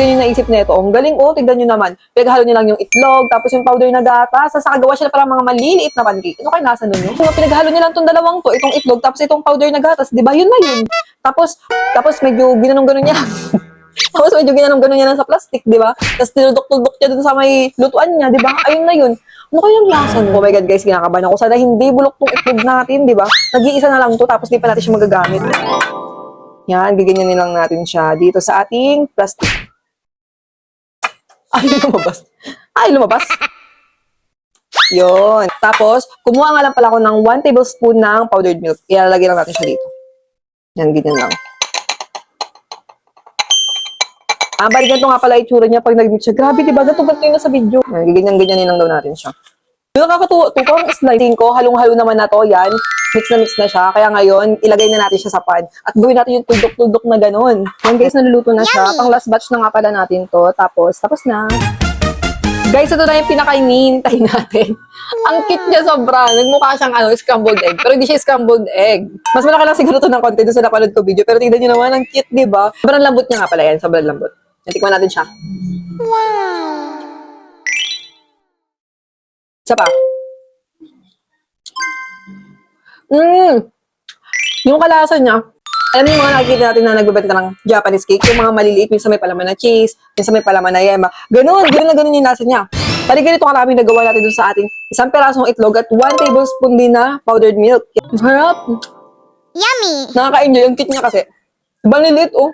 din yung naisip nito. Ang galing, oh, tignan nyo naman. Pinaghalo niya lang yung itlog, tapos yung powder na gatas, sa gawa siya parang mga maliliit na pancake. Ano kayo nasa nun, no? Kung pinaghalo niya lang itong dalawang to, itong itlog, tapos itong powder na gatas, di ba? Yun na yun. Tapos medyo ginanong-ganon niya. Tapos medyo ginanong-ganon niya lang sa plastic, di ba? Tapos tinudok-tudok niya dun sa may lutuan niya, di ba? Ayun na yun. Ano kayang lasa nun? Oh my God, guys, kinakabahan ako. Sana hindi bulok tong itlog natin, di ba? Nag-iisa na lang to, tapos di pa natin siya magagamit. Yan, giganyanin lang natin siya dito sa ating plastic. Ay, lumabas. Ay, lumabas. Yun. Tapos, kumuha nga lang pala ako ng 1 tablespoon ng powdered milk. Ilalagay lang natin siya dito. Yan, ganyan lang. Balik ganito nga pala itsura niya pag nag-mix siya. Grabe, diba? Ganito-ganito yun na sa video. Yan, ganyan-ganyanin lang daw natin siya. Yung nakakatuwa, parang sliding ko, halong-halo naman na to, yan. Mix na siya. Kaya ngayon, ilagay na natin siya sa pan. At gawin natin yung tuldok-tuldok na ganun. Yan guys, naluluto na siya. Pang last batch na nga pala natin to. Tapos na. Guys, ito na yung pinaka-inihintay natin. Ang cute niya sobra. Nagmukha siyang scrambled egg. Pero hindi siya scrambled egg. Mas malaki lang siguro ito ng content sa napanood ko video. Pero tignan nyo naman, ang cute, diba? Sobrang lambot niya nga pala yan. Sobrang lambot. Natikman natin siya. Wow! Isa pa. Yung kalasa niya, alam niyo yung mga nakikita natin na nagbebenta ng Japanese cake, yung mga maliliit, yung sa may palaman na cheese, yung sa may palaman na yema. Ganun yung lasa niya. Pari ganito karaming nagawa natin dun sa ating isang perasong itlog at 1 tablespoon din na powdered milk. Harap! Yummy! Nakaka-enjoy. Yung cute niya kasi. Sobrang lilit, oh.